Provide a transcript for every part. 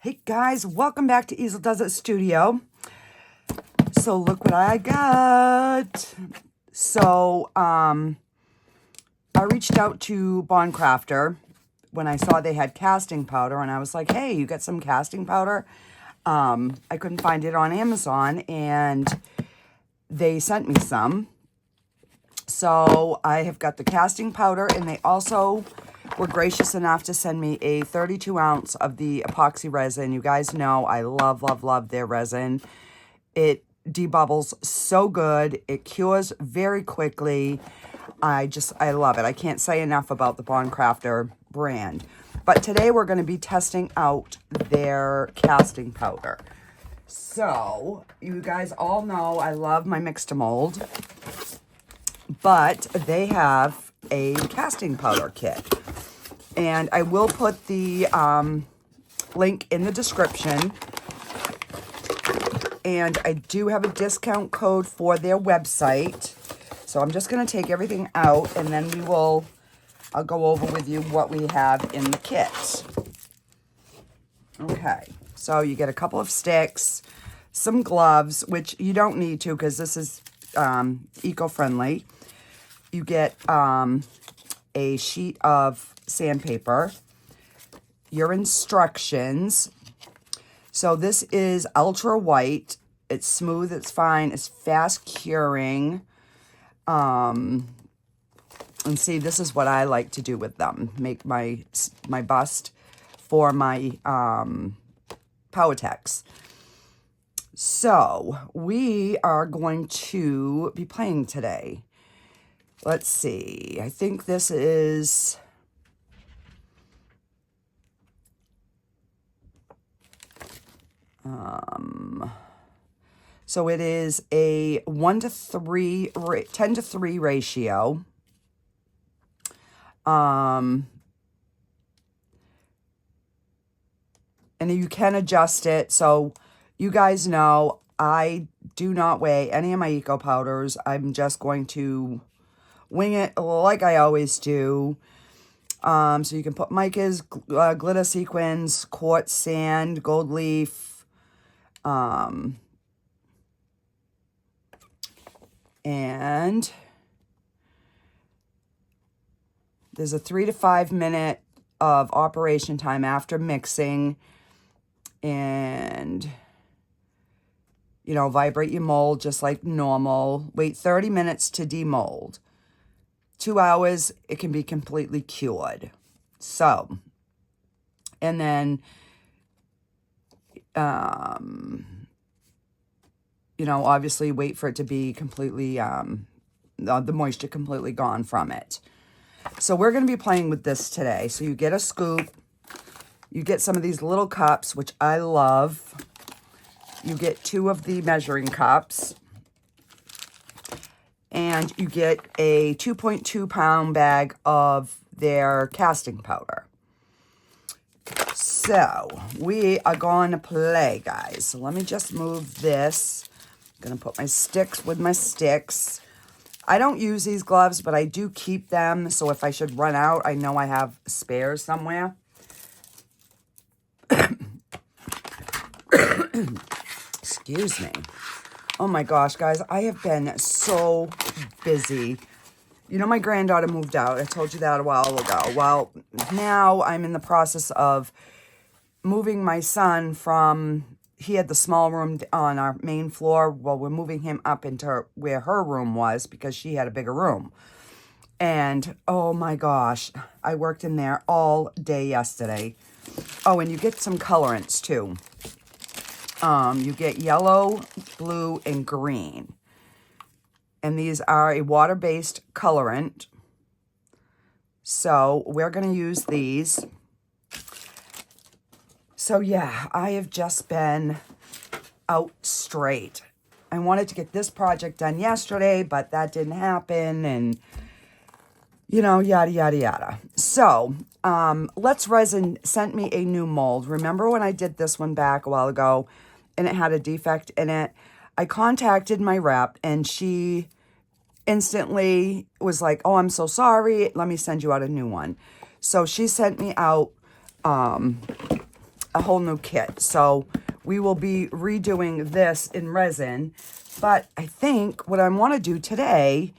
Hey guys, welcome back to Easeldoesitstudio. So look what I got. So I reached out to Craftor when I saw they had casting powder, and I was like, hey, you got some casting powder? I couldn't find it on Amazon, and they sent me some. So I have got the casting powder, and they also were gracious enough to send me a 32 ounce of the epoxy resin. You guys know I love, love, love their resin. It debubbles so good. It cures very quickly. I love it. I can't say enough about the Craftor brand. But today we're going to be testing out their casting powder. So, you guys all know I love my mix to mold. But they have a casting powder kit. And I will put the link in the description. And I do have a discount code for their website. So I'm just going to take everything out, and then I'll go over with you what we have in the kit. Okay, so you get a couple of sticks, some gloves, which you don't need to because this is eco-friendly. You get a sheet of sandpaper, your instructions. So this is ultra white. It's smooth, it's fine, it's fast curing. And see, this is what I like to do with them. Make my bust for my PowerTex. So we are going to be playing today. Let's see. I think this is so it is a 10 to 3 ratio. And you can adjust it. So you guys know I do not weigh any of my eco powders. I'm just going to wing it like I always do. So you can put Mica's, glitter sequins, quartz sand, gold leaf, and there's a 3 to 5 minute of operation time after mixing, and vibrate your mold just like normal. Wait 30 minutes to demold. 2 hours, it can be completely cured. So, and then, obviously wait for it to be completely, the moisture completely gone from it. So we're going to be playing with this today. So you get a scoop. You get some of these little cups, which I love. You get 2 of the measuring cups. And you get a 2.2 pound bag of their casting powder. So, we are going to play, guys. So let me just move this. I'm going to put my sticks with my sticks. I don't use these gloves, but I do keep them. So if I should run out, I know I have spares somewhere. Excuse me. Oh my gosh, guys, I have been so busy. My granddaughter moved out. I told you that a while ago. Well, now I'm in the process of moving my son from, he had the small room on our main floor. Well, we're moving him up into where her room was because she had a bigger room. And, oh my gosh, I worked in there all day yesterday. Oh, and you get some colorants too. You get yellow, blue, and green. And these are a water-based colorant. So we're going to use these. So yeah, I have just been out straight. I wanted to get this project done yesterday, but that didn't happen. And, yada, yada, yada. So, Let's Resin sent me a new mold. Remember when I did this one back a while ago and it had a defect in it? I contacted my rep and she instantly was like, oh, I'm so sorry. Let me send you out a new one. So she sent me out a a whole new kit. So we will be redoing this in resin. But I think what I want to do today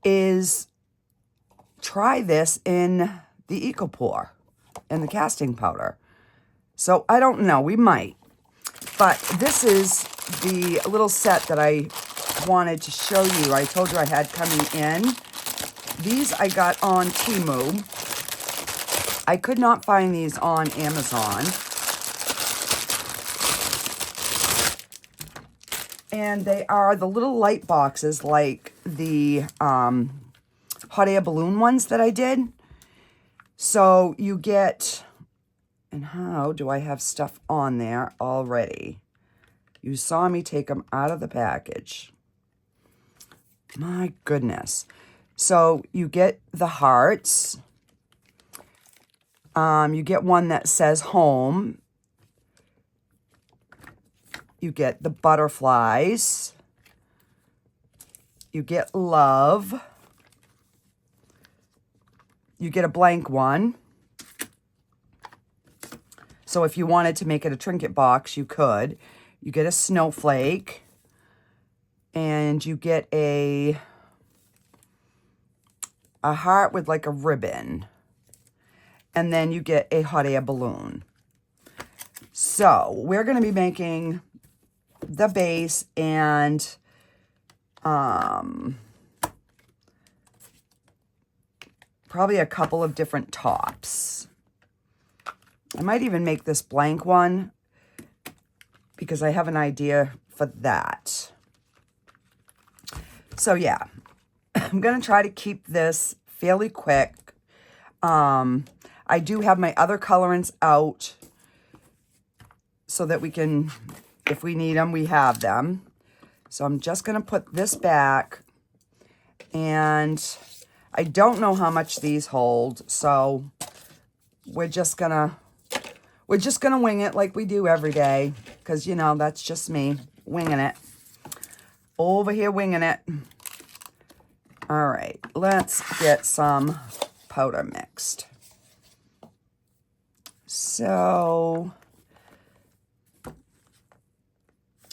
is try this in the EcoPour, in the casting powder. So I don't know, we might. But this is the little set that I wanted to show you. I told you I had coming in. These I got on Temu. I could not find these on Amazon. And they are the little light boxes like the hot air balloon ones that I did. So you get, and how do I have stuff on there already? You saw me take them out of the package. My goodness. So you get the hearts. You get one that says home. You get the butterflies. You get love. You get a blank one. So if you wanted to make it a trinket box, you could. You get a snowflake. And you get a heart with like a ribbon. And then you get a hot air balloon. So we're going to be making the base and probably a couple of different tops. I might even make this blank one because I have an idea for that. So yeah, I'm going to try to keep this fairly quick. I do have my other colorants out so that we can, if we need them, we have them. So I'm just going to put this back, and I don't know how much these hold, so we're just going to wing it like we do every day, because, you know, that's just me winging it. Over here winging it. All right, let's get some powder mixed. So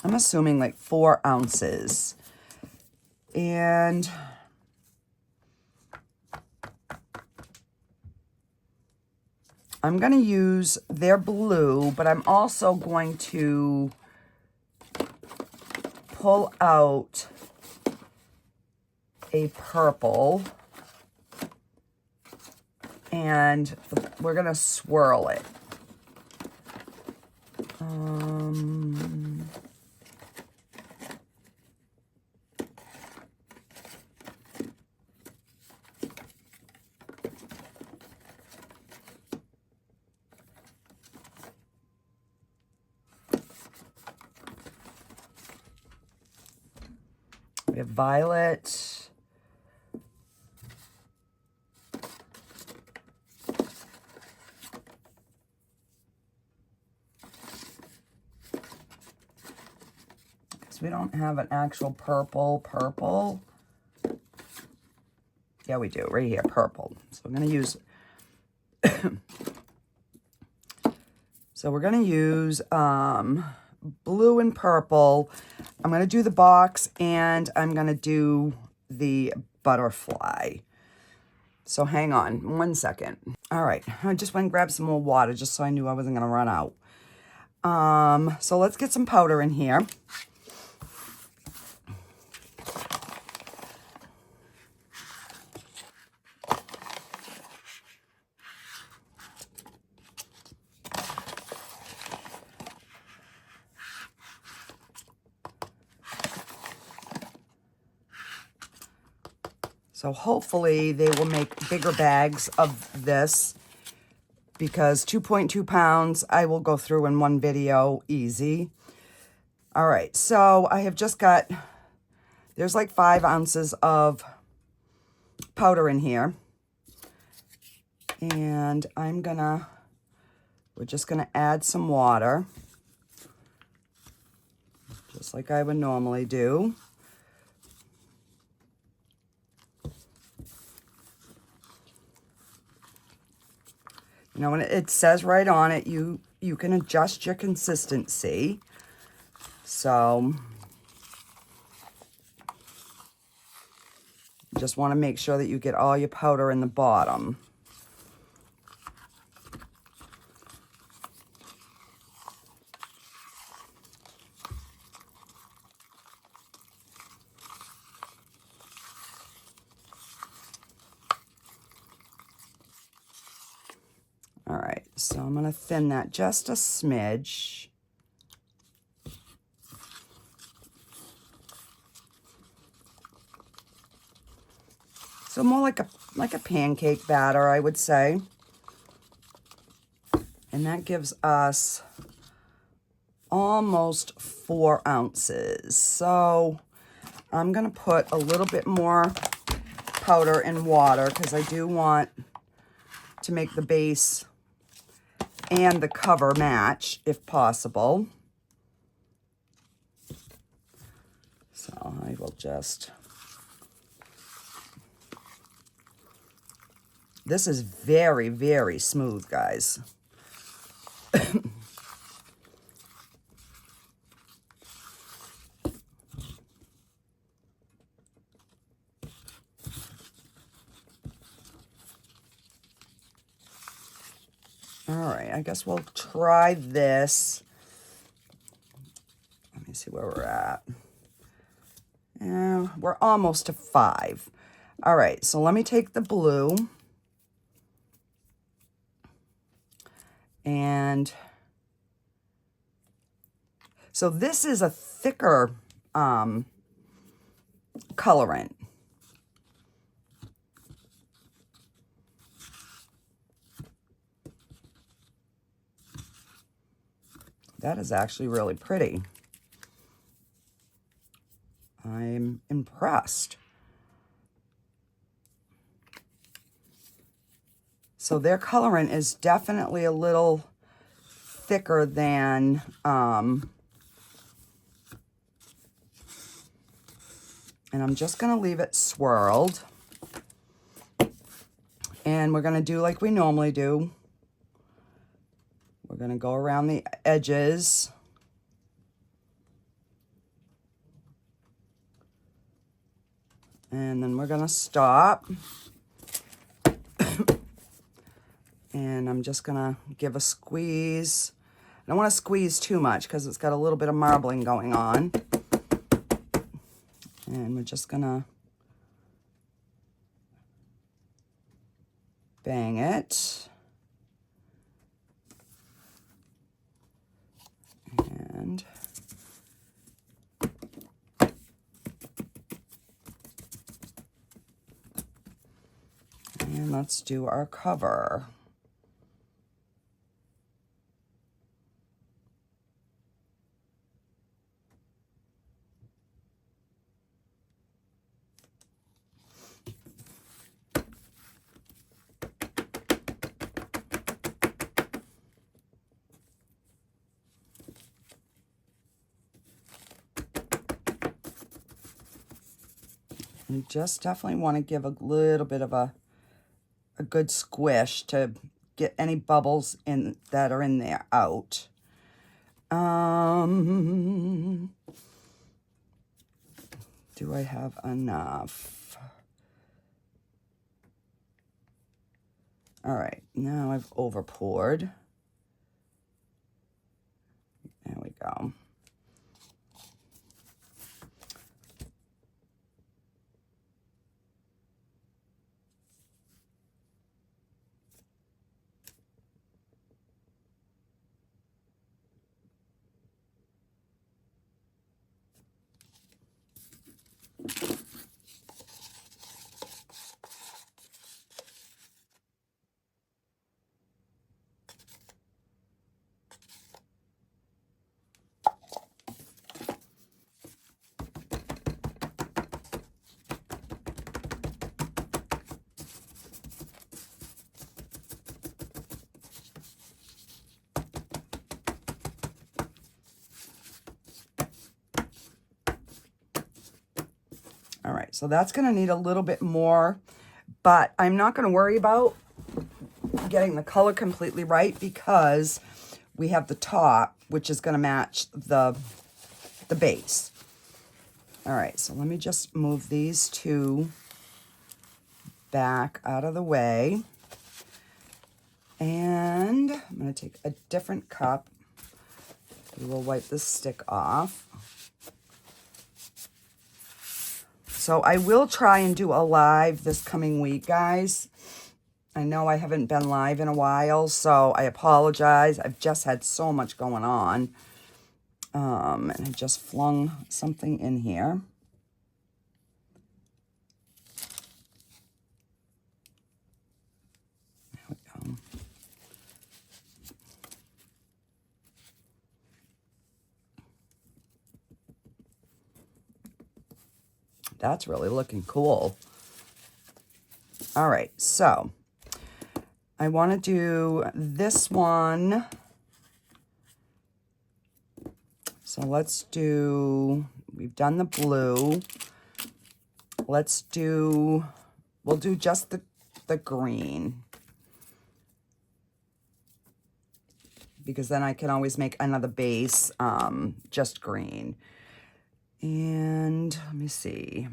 I'm assuming like 4 ounces. And I'm going to use their blue, but I'm also going to pull out a purple, and we're going to swirl it. We have violet. We don't have an actual purple. Yeah, we do, right here, purple. So I'm going to use, blue and purple. I'm going to do the box, and I'm going to do the butterfly. So hang on 1 second. All right, I just went and grabbed some more water just so I knew I wasn't going to run out. So let's get some powder in here. So hopefully they will make bigger bags of this, because 2.2 pounds I will go through in one video easy. All right, so I have just got, there's like 5 ounces of powder in here. And we're just gonna add some water, just like I would normally do. You know, when it says right on it, you you can adjust your consistency. So just want to make sure that you get all your powder in the bottom. All right, so I'm going to thin that just a smidge. So more like a pancake batter, I would say. And that gives us almost 4 ounces. So I'm going to put a little bit more powder and water because I do want to make the base and the cover match if possible. So I will just... This is very, very smooth, guys. All right, I guess we'll try this. Let me see where we're at. Yeah, we're almost to 5. All right, so let me take the blue. And so this is a thicker colorant. That is actually really pretty. I'm impressed. So their colorant is definitely a little thicker than and I'm just going to leave it swirled. And we're going to do like we normally do. We're going to go around the edges. And then we're going to stop. And I'm just going to give a squeeze. I don't want to squeeze too much because it's got a little bit of marbling going on. And we're just going to bang it. And let's do our cover. You just definitely want to give a little bit of a good squish to get any bubbles in that are in there out. Do I have enough? All right, now I've over poured. There we go. All right, so that's going to need a little bit more, but I'm not going to worry about getting the color completely right because we have the top, which is going to match the base. All right, so let me just move these two back out of the way. And I'm going to take a different cup. We will wipe this stick off. So I will try and do a live this coming week, guys. I know I haven't been live in a while, so I apologize. I've just had so much going on. And I just flung something in here. There we go. That's really looking cool. All right, so I want to do this one. So let's do, we've done the blue. Let's do, we'll do just the green. Because then I can always make another base, just green. And let me see.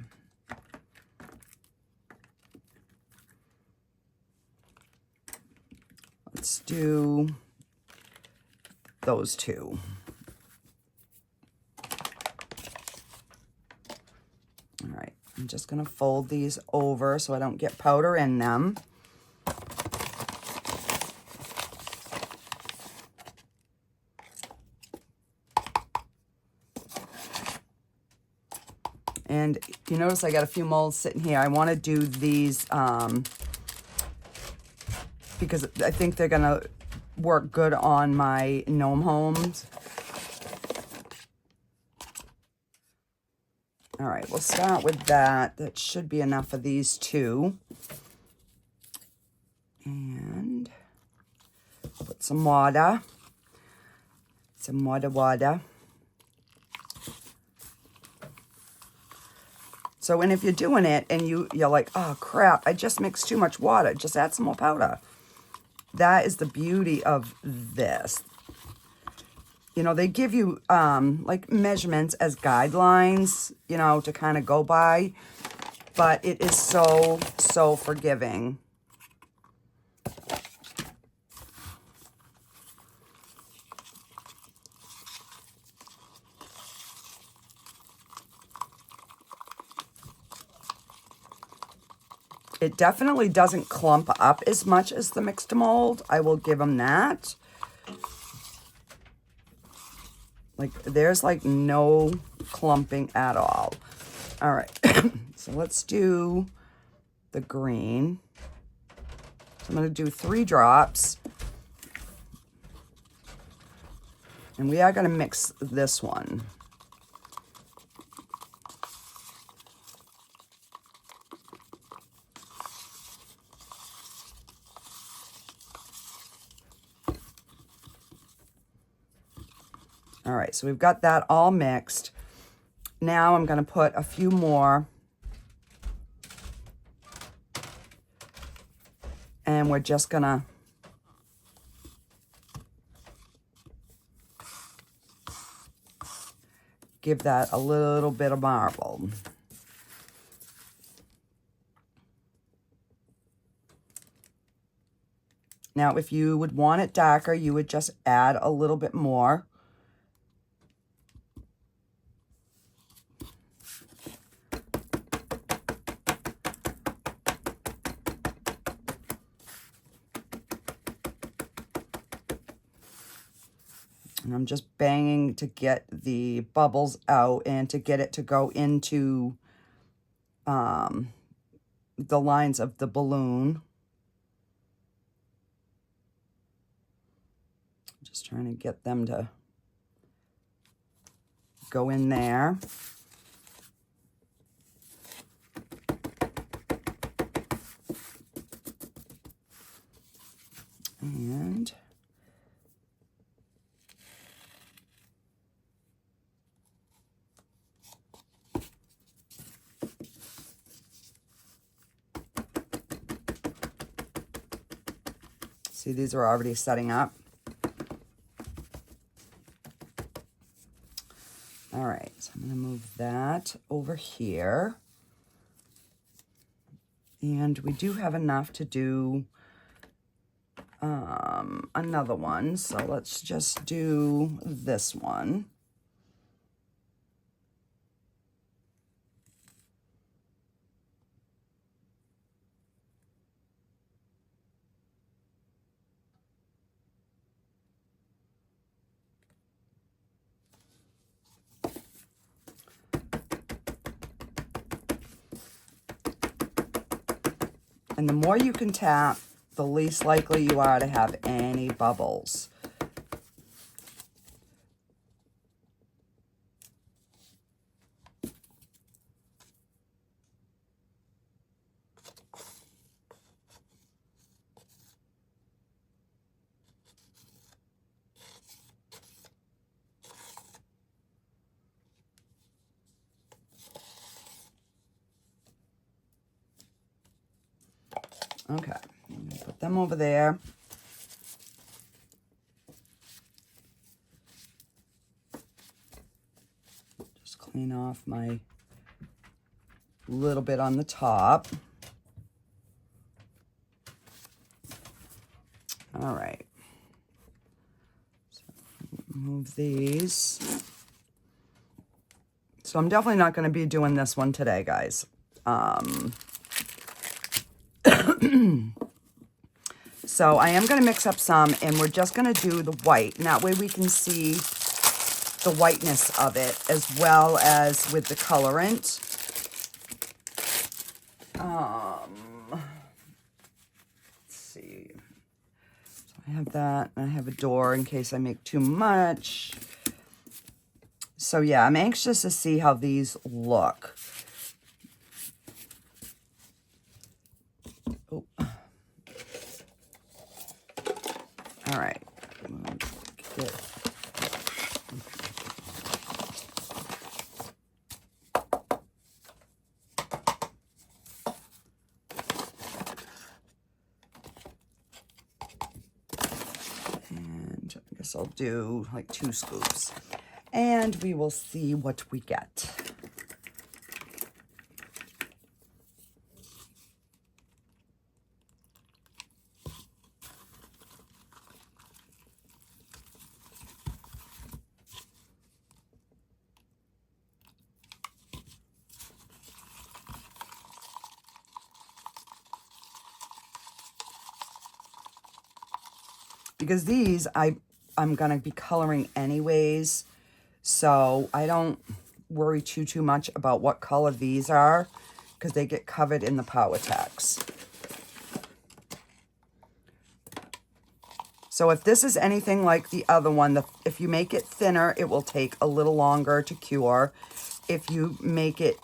Let's do those two. All right, I'm just going to fold these over so I don't get powder in them. And you notice I got a few molds sitting here. I want to do these because I think they're going to work good on my gnome homes. All right, we'll start with that. That should be enough of these two. And put some water. Some water. So, and if you're doing it and you're like, oh crap, I just mixed too much water, just add some more powder. That is the beauty of this. You know, they give you like measurements as guidelines, you know, to kind of go by, but it is so, so forgiving. It definitely doesn't clump up as much as the mixed mold. I will give them that. Like, there's like no clumping at all. All right, so let's do the green. So I'm gonna do 3 drops. And we are gonna mix this one. All right, so we've got that all mixed. Now I'm going to put a few more. And we're just going to give that a little bit of marble. Now, if you would want it darker, you would just add a little bit more. And I'm just banging to get the bubbles out and to get it to go into the lines of the balloon. Just trying to get them to go in there. And see, these are already setting up. All right, so I'm going to move that over here. And we do have enough to do another one. So let's just do this one. And the more you can tap, the least likely you are to have any bubbles. Okay, I'm gonna put them over there. Just clean off my little bit on the top. All right. So move these. So I'm definitely not going to be doing this one today, guys. So I am going to mix up some, and we're just going to do the white. And that way we can see the whiteness of it, as well as with the colorant. Let's see. So I have that, and I have a door in case I make too much. So yeah, I'm anxious to see how these look. Oh. All right. Get and I guess I'll do like 2 scoops. And we will see what we get. Because these I'm going to be coloring anyways, so I don't worry too much about what color these are, because they get covered in the Power-Tex. So if this is anything like the other one, if you make it thinner, it will take a little longer to cure. If you make it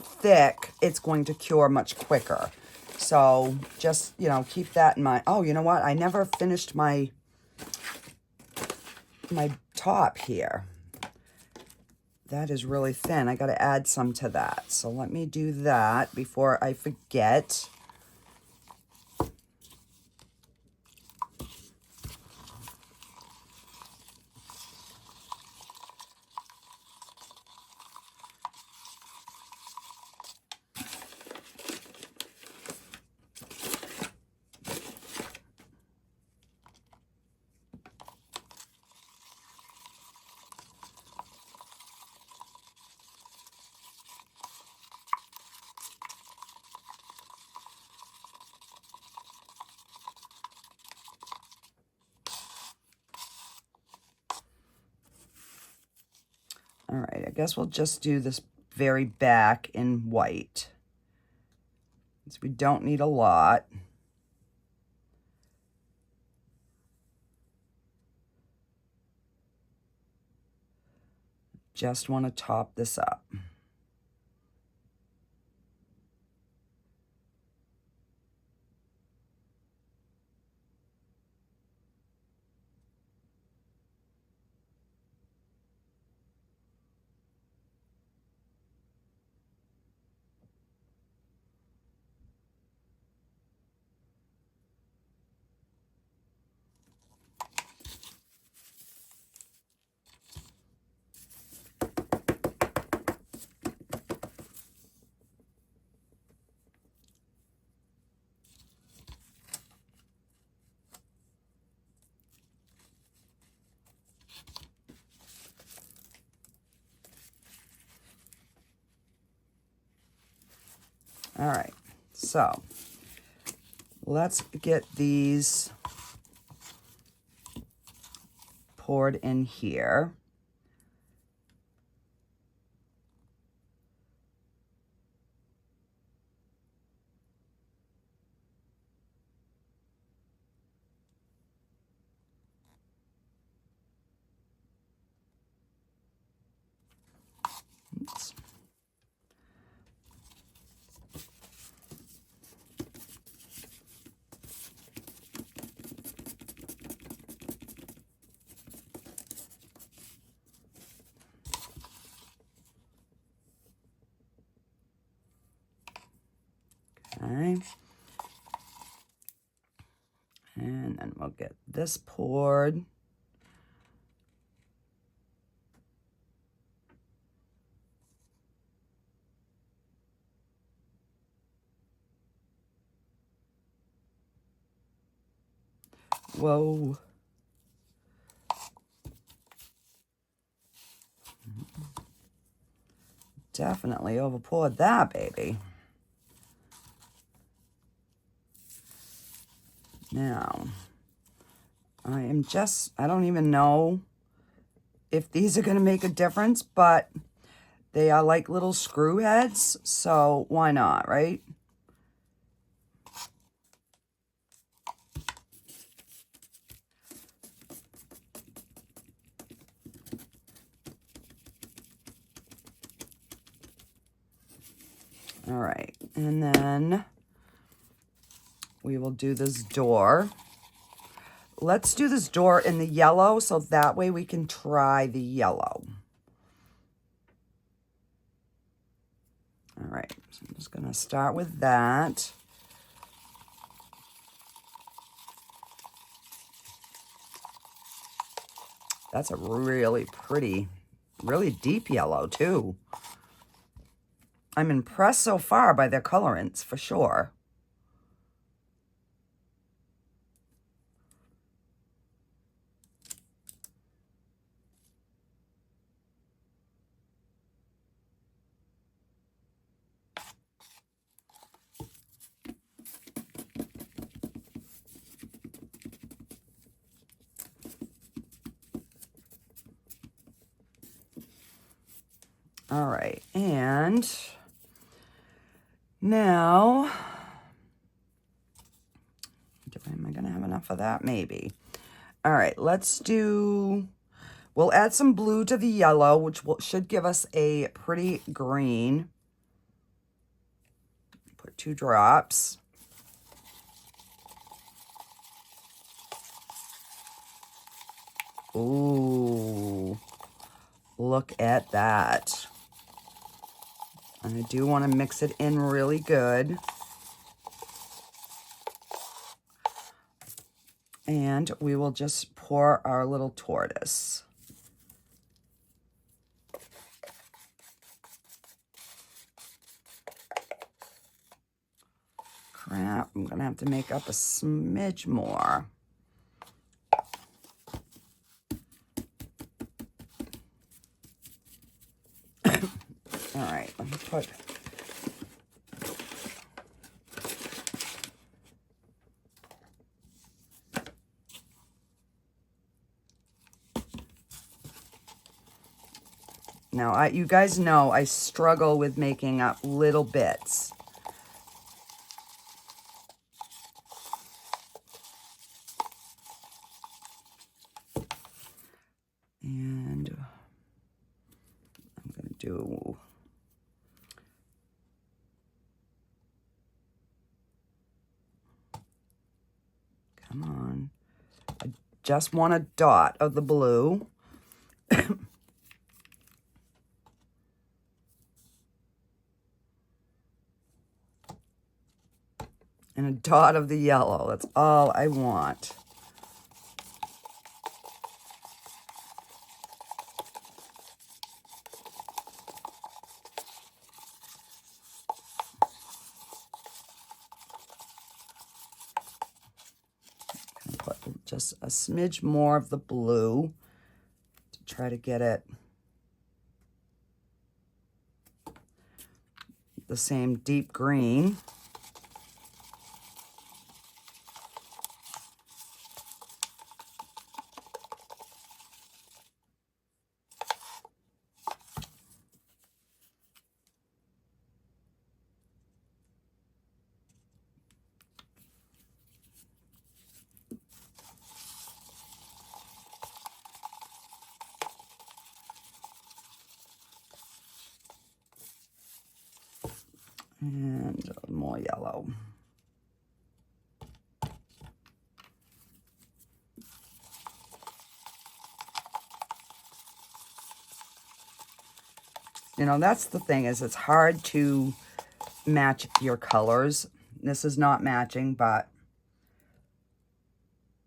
thick, it's going to cure much quicker. So just, you know, keep that in mind. Oh, you know what? I never finished my top here. That is really thin. I got to add some to that. So let me do that before I forget. All right, I guess we'll just do this very back in white. So we don't need a lot. Just want to top this up. All right, so let's get these poured in here. Oops. Okay. And then we'll get this poured. Whoa. Definitely over poured that baby. Now, I don't even know if these are going to make a difference, but they are like little screw heads, so why not, right? All right, and then we will do this door. Let's do this door in the yellow, so that way we can try the yellow. All right, so I'm just gonna start with that. That's a really pretty, really deep yellow too. I'm impressed so far by their colorants, for sure. All right, and now, am I gonna have enough of that? Maybe. All right, we'll add some blue to the yellow, which should give us a pretty green. Put 2 drops. Ooh, look at that. And I do want to mix it in really good. And we will just pour our little tortoise. Crap, I'm going to have to make up a smidge more. All right, let me put... Now, you guys know I struggle with making up little bits. And I'm going to do... Come on. I just want a dot of the blue. And a dot of the yellow. That's all I want. Put just a smidge more of the blue to try to get it the same deep green. And more yellow. You know, that's the thing, is it's hard to match your colors. This is not matching, but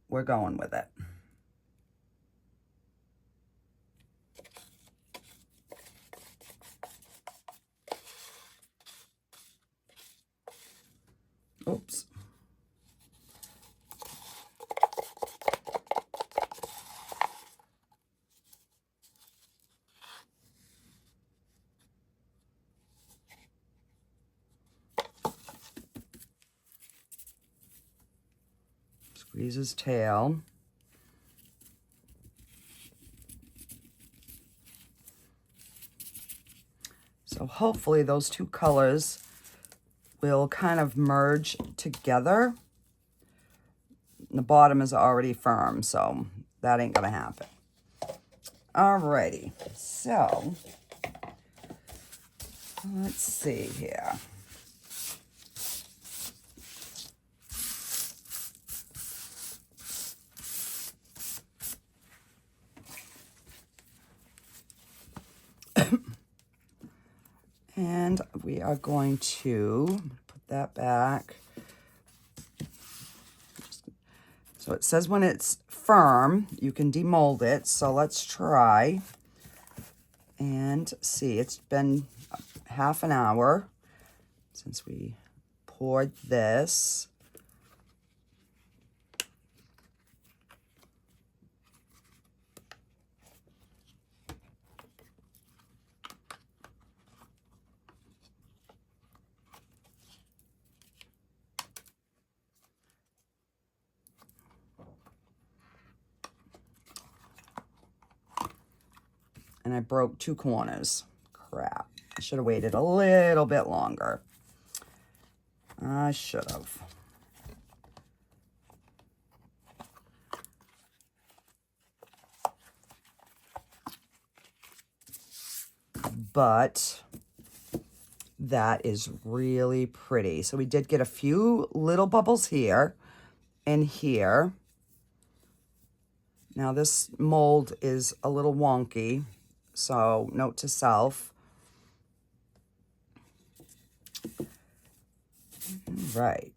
we're going with it. Oops. Squeeze his tail. So hopefully those two colors will kind of merge together. The bottom is already firm, so that ain't gonna happen. Alrighty, so let's see here. And we are going to put that back. So it says when it's firm, you can demold it. So let's try and see. It's been half an hour since we poured this. And I broke 2 corners. Crap. I should have waited a little bit longer. I should have. But that is really pretty. So we did get a few little bubbles here and here. Now this mold is a little wonky, so note to self. Right.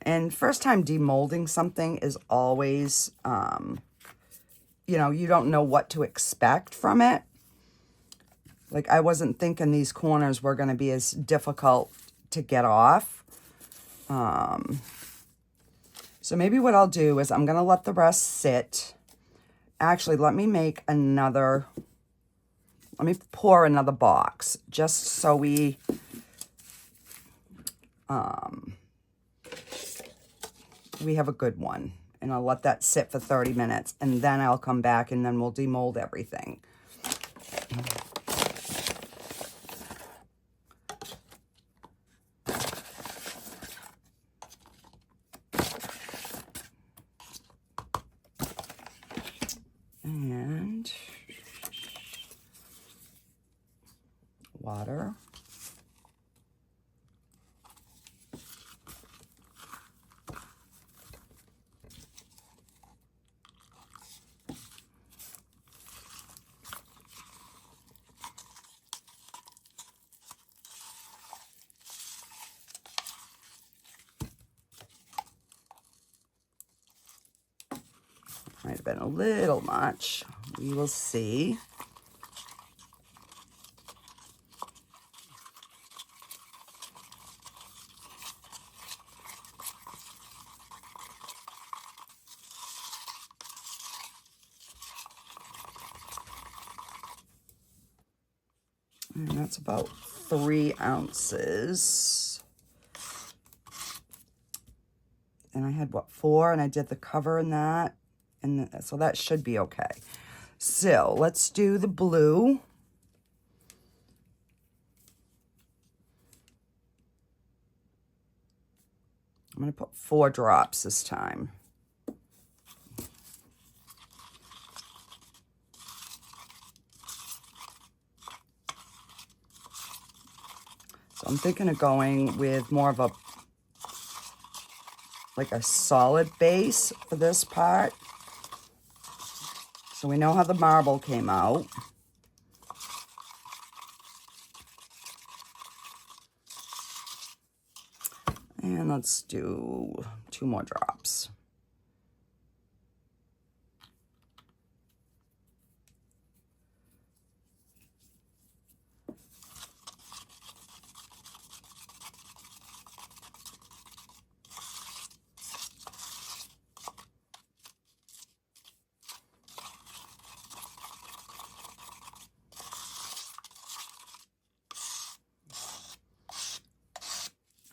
And first time demolding something is always, you know, you don't know what to expect from it. Like, I wasn't thinking these corners were going to be as difficult to get off. So maybe what I'll do is I'm going to let the rest sit. Actually, let me pour another box just so we have a good one. And I'll let that sit for 30 minutes and then I'll come back and then we'll demold everything. And water. Might have been a little much. We will see. And that's about 3 ounces. And I had, what, 4? And I did the cover in that. And so that should be okay. So let's do the blue. I'm going to put 4 drops this time. So I'm thinking of going with more of a, like a solid base for this part. So we know how the marble came out. And let's do 2 more drops.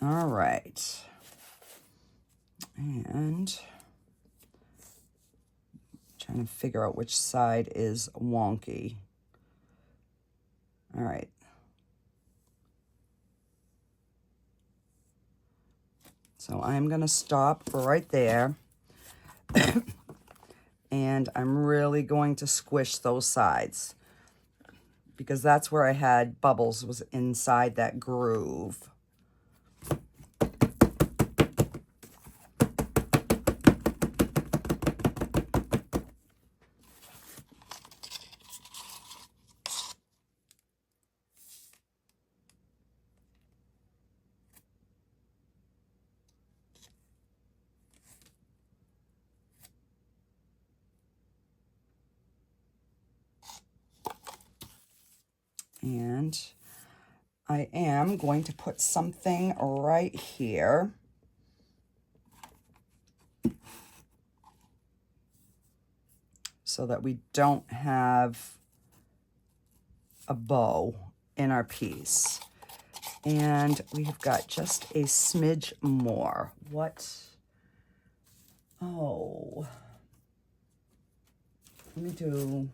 All right. And trying to figure out which side is wonky. All right. So I'm going to stop right there. And I'm really going to squish those sides, because that's where I had bubbles, was inside that groove. And I am going to put something right here. So that we don't have a bow in our piece. And we've got just a smidge more. What? Oh. Let me do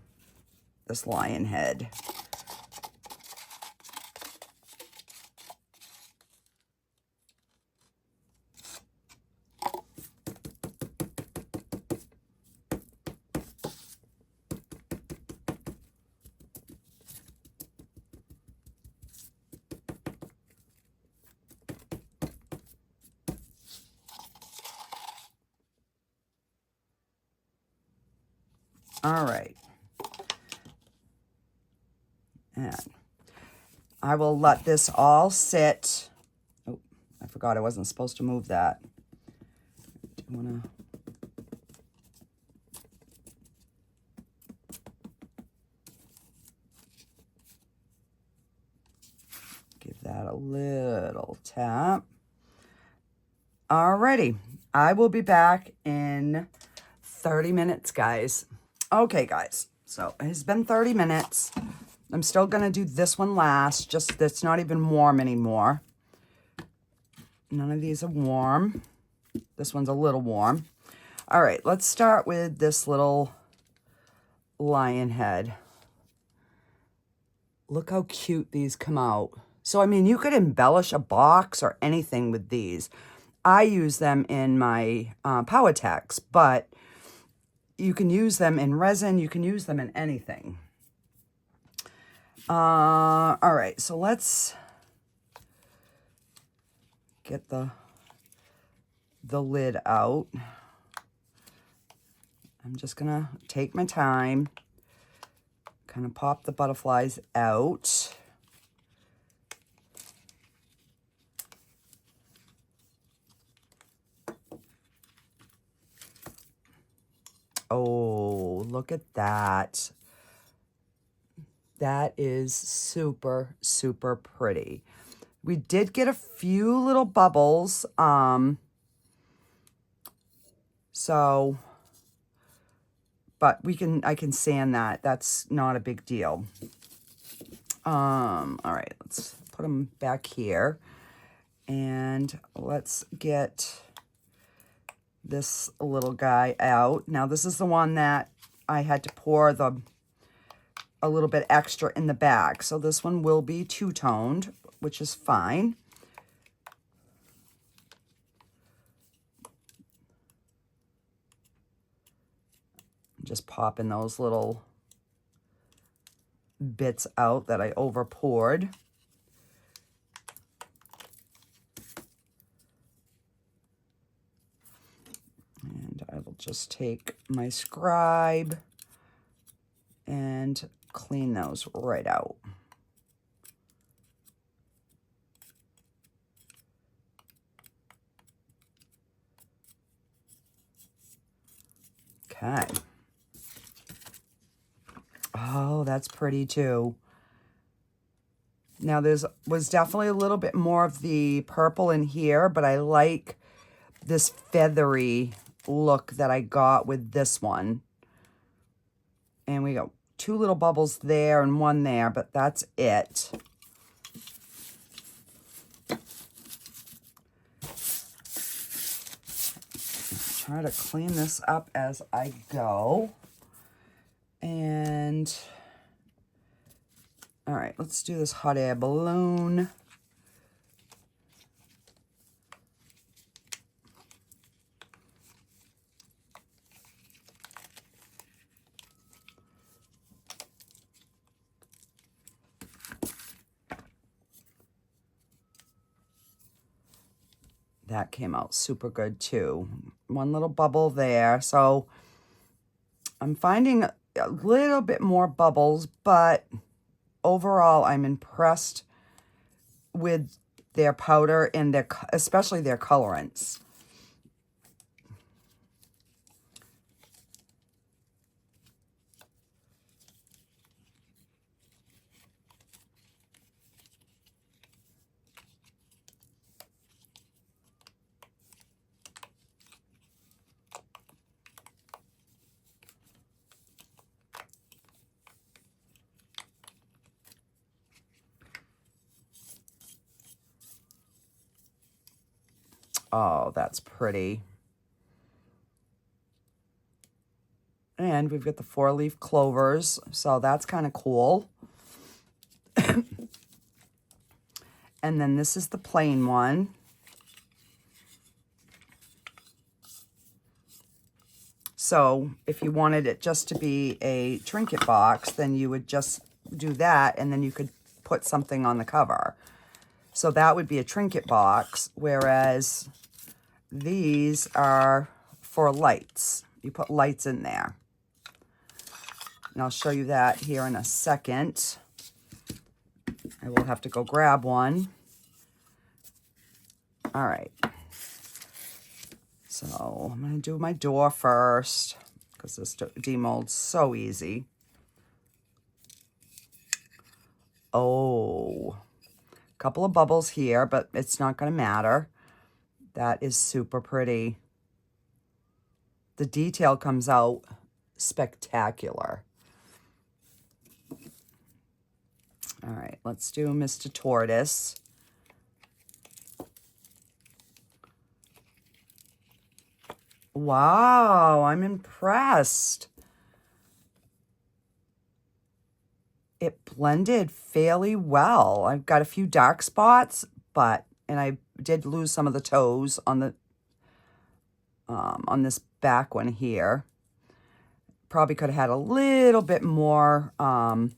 this lion head. All right. And I will let this all sit. Oh, I forgot I wasn't supposed to move that. Do you want to... give that a little tap. Alrighty, I will be back in 30 minutes, guys. Okay, guys, so it's been 30 minutes. I'm still gonna do this one last, just that's not even warm anymore. None of these are warm. This one's a little warm. All right, let's start with this little lion head. Look how cute these come out. So, I mean, you could embellish a box or anything with these. I use them in my PowerTex, but you can use them in resin. You can use them in anything. All right, so let's get the lid out. I'm just gonna take my time, kind of pop the butterflies out. Oh, look at that. That is super, super pretty. We did get a few little bubbles. So, but I can sand that. That's not a big deal. All right, let's put them back here. And let's get this little guy out. Now, this is the one that I had to pour a little bit extra in the bag. So this one will be two-toned, which is fine. Just popping those little bits out that I over poured. And I will just take my scribe and clean those right out. Okay. Oh, that's pretty too. Now was definitely a little bit more of the purple in here, but I like this feathery look that I got with this one. And we got two little bubbles there and one there, but that's it. Try to clean this up as I go. And all right, let's do this hot air balloon. That came out super good too. One little bubble there. So I'm finding a little bit more bubbles, but overall I'm impressed with their powder and especially their colorants. Oh, that's pretty. And we've got the 4-leaf clovers, so that's kind of cool. And then this is the plain one. So if you wanted it just to be a trinket box, then you would just do that, and then you could put something on the cover. So that would be a trinket box, whereas these are for lights. You put lights in there. And I'll show you that here in a second. I will have to go grab one. All right. So I'm going to do my door first because this demolds so easy. Oh, a couple of bubbles here, but it's not going to matter. That is super pretty. The detail comes out spectacular. All right, let's do Mr. Tortoise. Wow, I'm impressed. It blended fairly well. I've got a few dark spots, and I did lose some of the toes on the on this back one here. Probably could have had a little bit more, and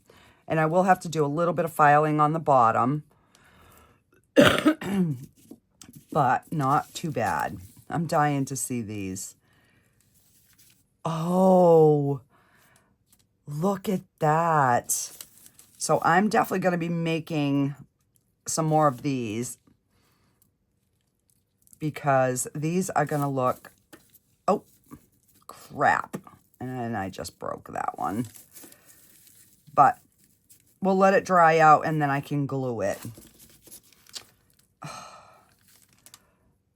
I will have to do a little bit of filing on the bottom, but not too bad. I'm dying to see these. Oh, look at that. So I'm definitely going to be making some more of these because these are going to look, oh, crap. And I just broke that one. But we'll let it dry out and then I can glue it.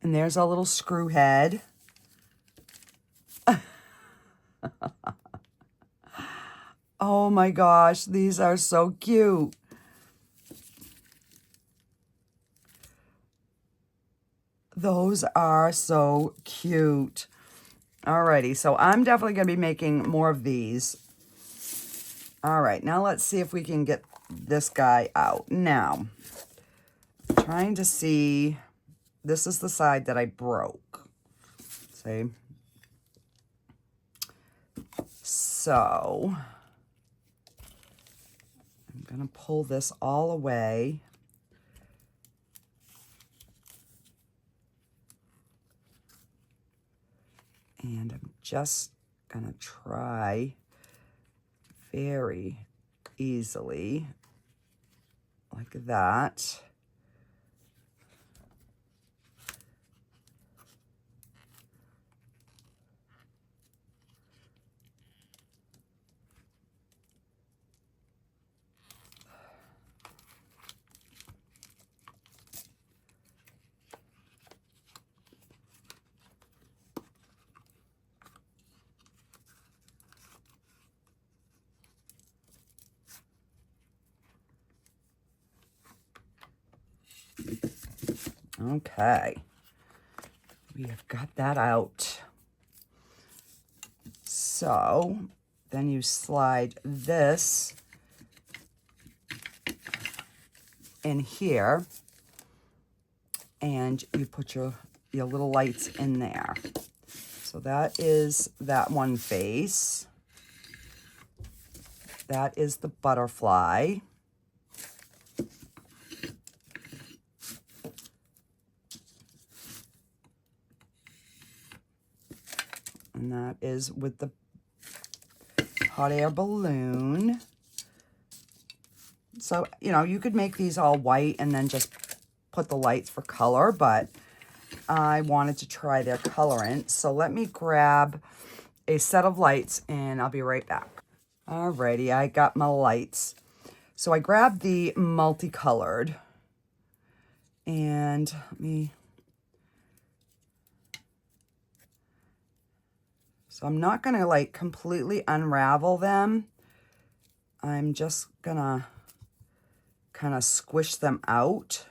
And there's a little screw head. Oh my gosh, these are so cute. Those are so cute. Alrighty, so I'm definitely going to be making more of these. Alright, now let's see if we can get this guy out. Now, trying to see, this is the side that I broke. See? So, I'm going to pull this all away. And I'm just going to try very easily, like that. Okay, we have got that out. So then you slide this in here and you put your little lights in there. So that is that one face. That is the butterfly. And that is with the hot air balloon. So, you know, you could make these all white and then just put the lights for color, but I wanted to try their colorant. So let me grab a set of lights and I'll be right back. Alrighty, I got my lights. So I grabbed the multicolored and let me... So I'm not going to like completely unravel them. I'm just going to kind of squish them out.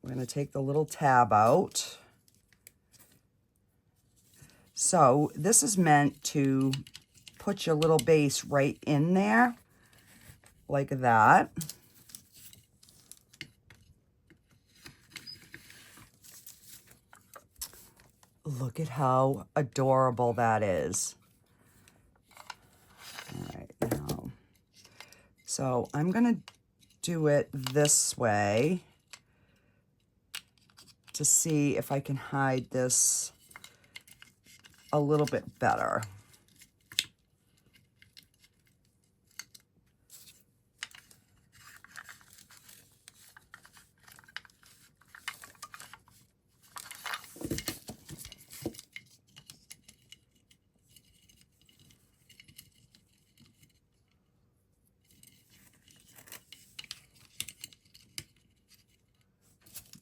We're going to take the little tab out. So this is meant to put your little base right in there, like that. Look at how adorable that is. All right, now, so I'm going to do it this way to see if I can hide this a little bit better.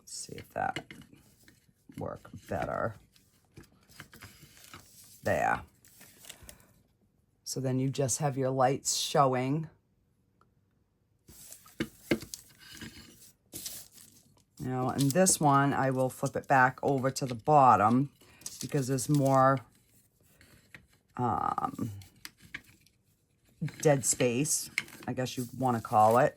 See if that work better. There. So then you just have your lights showing. Now, in this one, I will flip it back over to the bottom because there's more dead space, I guess you'd want to call it.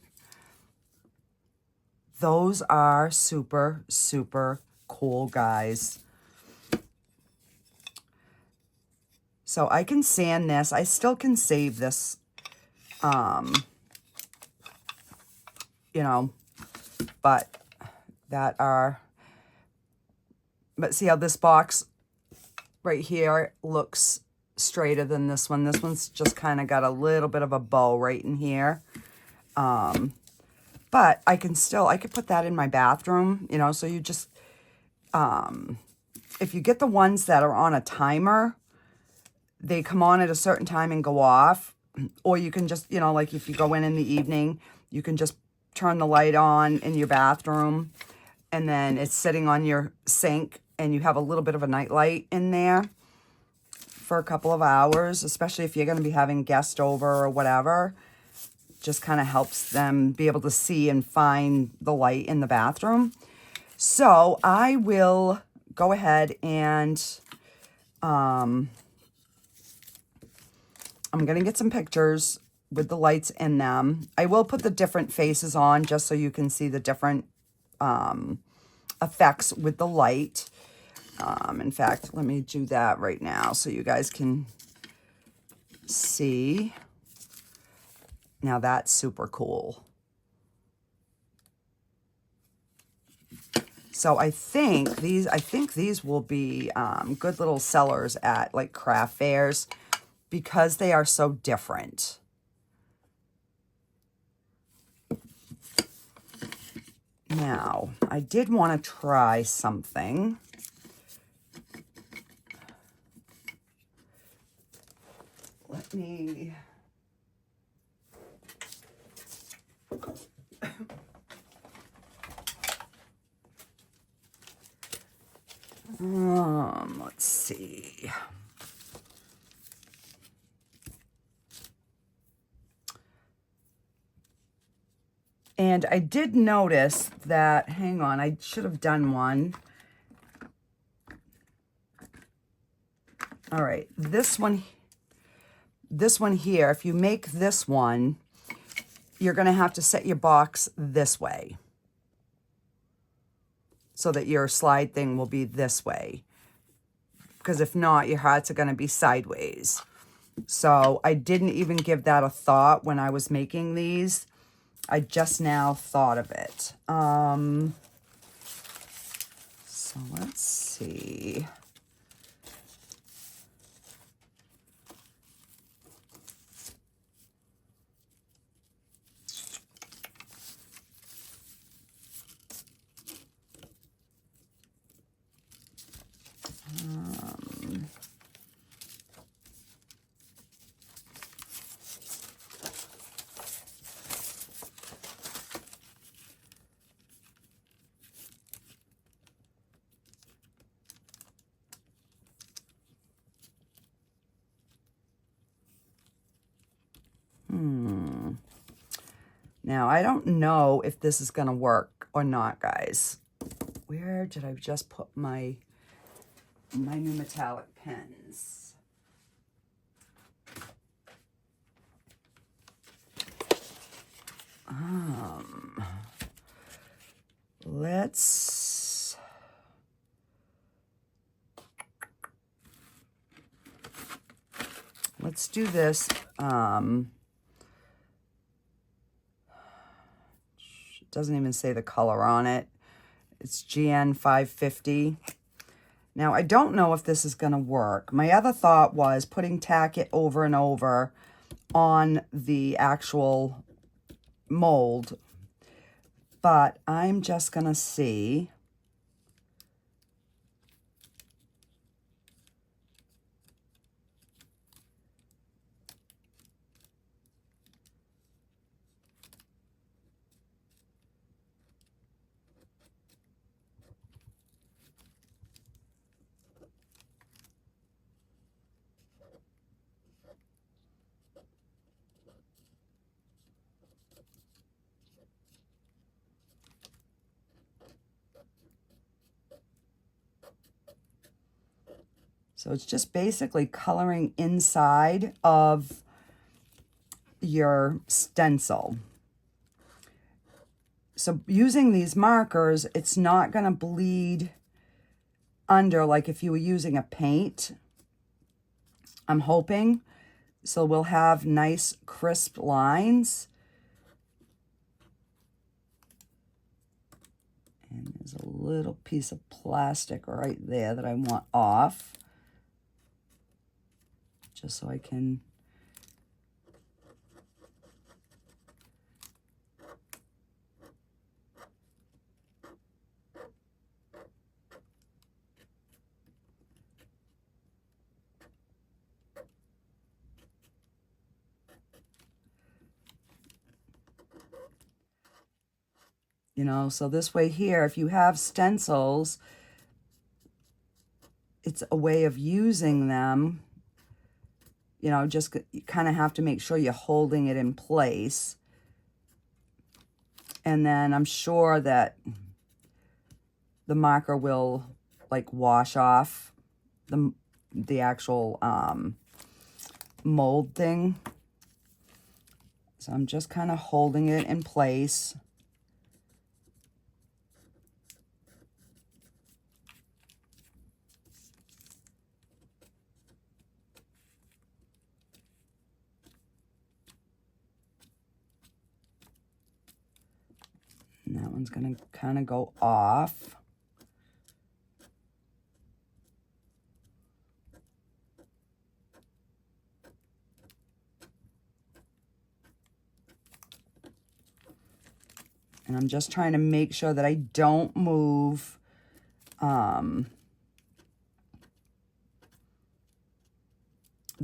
Those are super, super cool, guys. So I can sand this. I still can save this, you know, but see how this box right here looks straighter than this one. This one's just kind of got a little bit of a bow right in here. But I could put that in my bathroom, you know, so you just, if you get the ones that are on a timer, they come on at a certain time and go off, or you can just, you know, like if you go in the evening, you can just turn the light on in your bathroom and then it's sitting on your sink and you have a little bit of a night light in there for a couple of hours, especially if you're going to be having guests over or whatever. Just kind of helps them be able to see and find the light in the bathroom. So I will go ahead and I'm going to get some pictures with the lights in them. I will put the different faces on just so you can see the different effects with the light. In fact, let me do that right now so you guys can see. Now that's super cool. So I think these will be good little sellers at like craft fairs because they are so different. Now, I did want to try something. Let me... let's see. And I did notice that, hang on, I should have done one. All right, this one here, if you make this one, you're going to have to set your box this way so that your slide thing will be this way. Because if not, your hearts are going to be sideways. So I didn't even give that a thought when I was making these. I just now thought of it. So let's see. Now, I don't know if this is going to work or not, guys. Where did I just put my new metallic pens? Let's do this. It doesn't even say the color on it. It's GN 550. Now, I don't know if this is going to work. My other thought was putting tack it over and over on the actual mold. But I'm just going to see. So it's just basically coloring inside of your stencil. So using these markers, it's not going to bleed under like if you were using a paint. I'm hoping. So we'll have nice crisp lines. And there's a little piece of plastic right there that I want off. Just so I can so this way here, if you have stencils, it's a way of using them. Just you kind of have to make sure you're holding it in place. And then I'm sure that the marker will like wash off the actual mold thing. So I'm just kind of holding it in place. And that one's going to kind of go off. And I'm just trying to make sure that I don't move the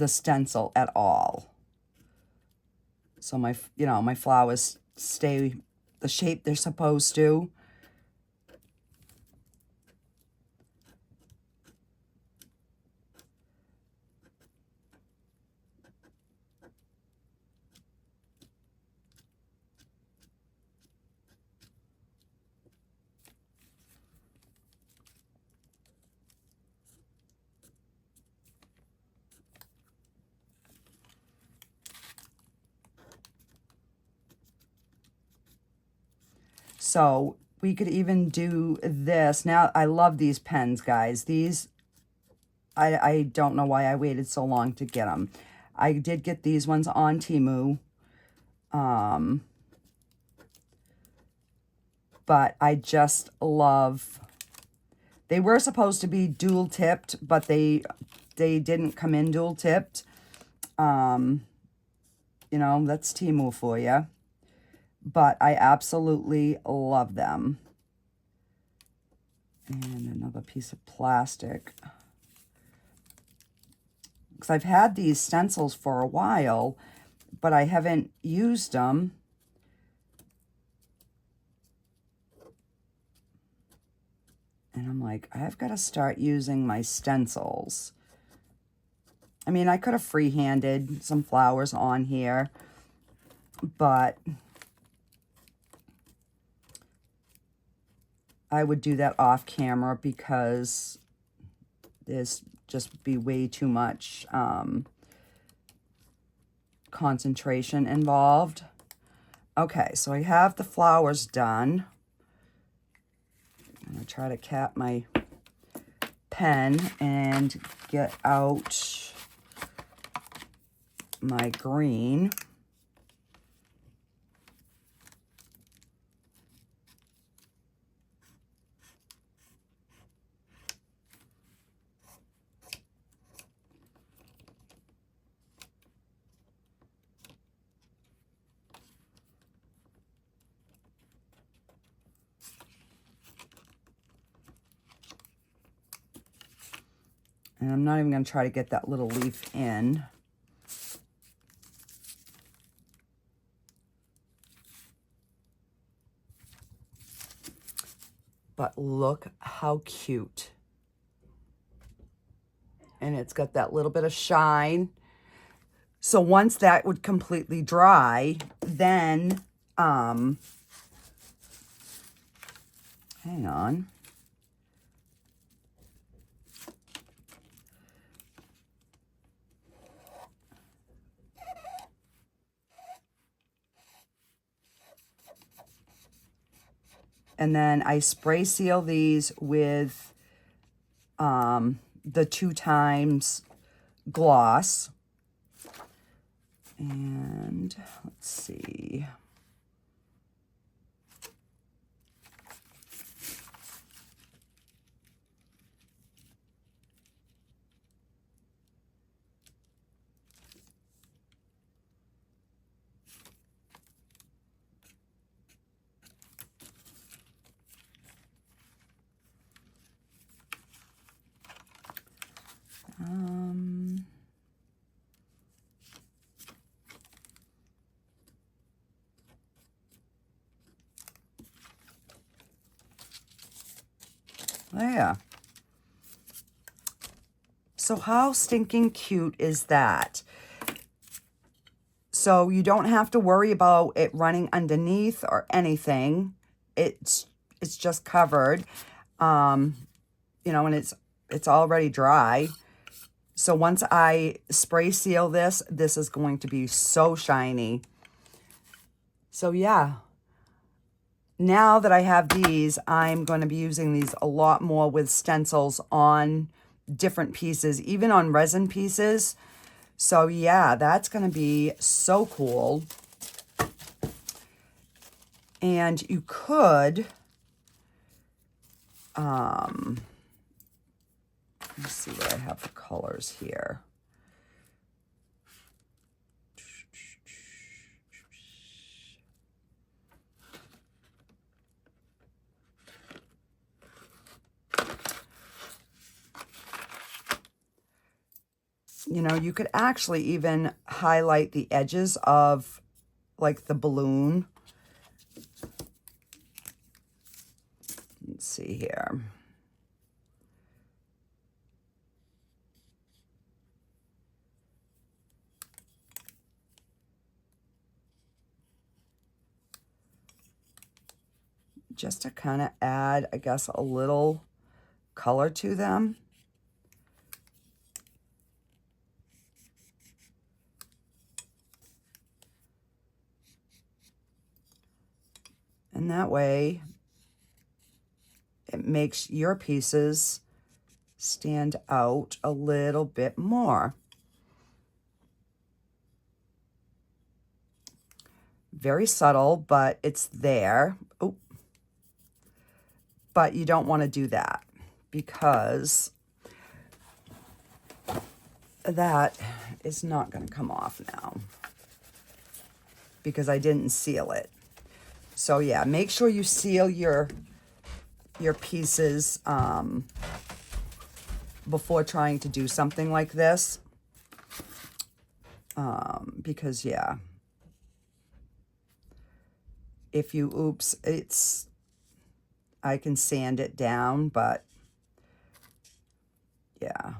stencil at all. So my, you know, my flowers stay the shape they're supposed to. So we could even do this. Now, I love these pens, guys. These, I don't know why I waited so long to get them. I did get these ones on Temu. But I just love, they were supposed to be dual tipped, but they didn't come in dual tipped. You know, that's Temu for you. But I absolutely love them. And another piece of plastic. Because I've had these stencils for a while, but I haven't used them. And I'm like, I've got to start using my stencils. I mean, I could have freehanded some flowers on here, but I would do that off camera because there's just be way too much concentration involved. Okay, so I have the flowers done. I'm going to try to cap my pen and get out my green. And I'm not even going to try to get that little leaf in. But look how cute. And it's got that little bit of shine. So once that would completely dry, then, hang on. And then I spray seal these with the 2x gloss. And let's see. Yeah. So how stinking cute is that? So you don't have to worry about it running underneath or anything. It's just covered. you know, and it's already dry. So once I spray seal this, this is going to be so shiny. So yeah, now that I have these, I'm going to be using these a lot more with stencils on different pieces, even on resin pieces. So yeah, that's going to be so cool. And you could, let me see what I have for colors here. You know, you could actually even highlight the edges of like the balloon. Let's see here. Just to kind of add, I guess, a little color to them. And that way, it makes your pieces stand out a little bit more. Very subtle, but it's there. Oh, but you don't want to do that because that is not going to come off now because I didn't seal it. So yeah, make sure you seal your pieces before trying to do something like this. Because yeah, if you oops, I can sand it down, but yeah.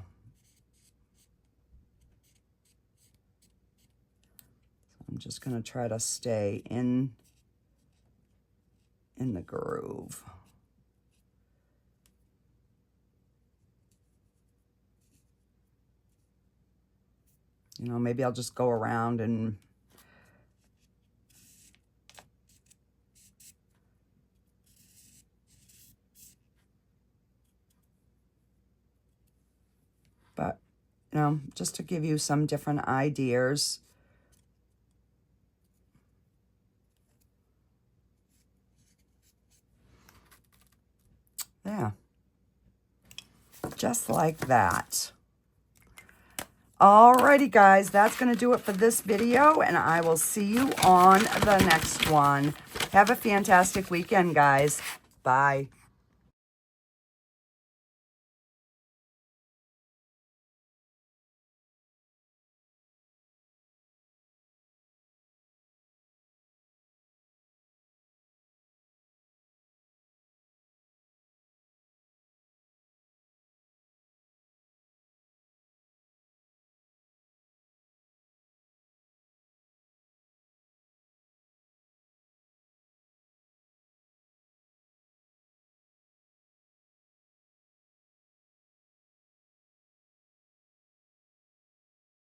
I'm just going to try to stay in the groove. You know, maybe I'll just go around and but, you know, just to give you some different ideas. Yeah. Just like that. Alrighty, guys, that's going to do it for this video, and I will see you on the next one. Have a fantastic weekend, guys. Bye.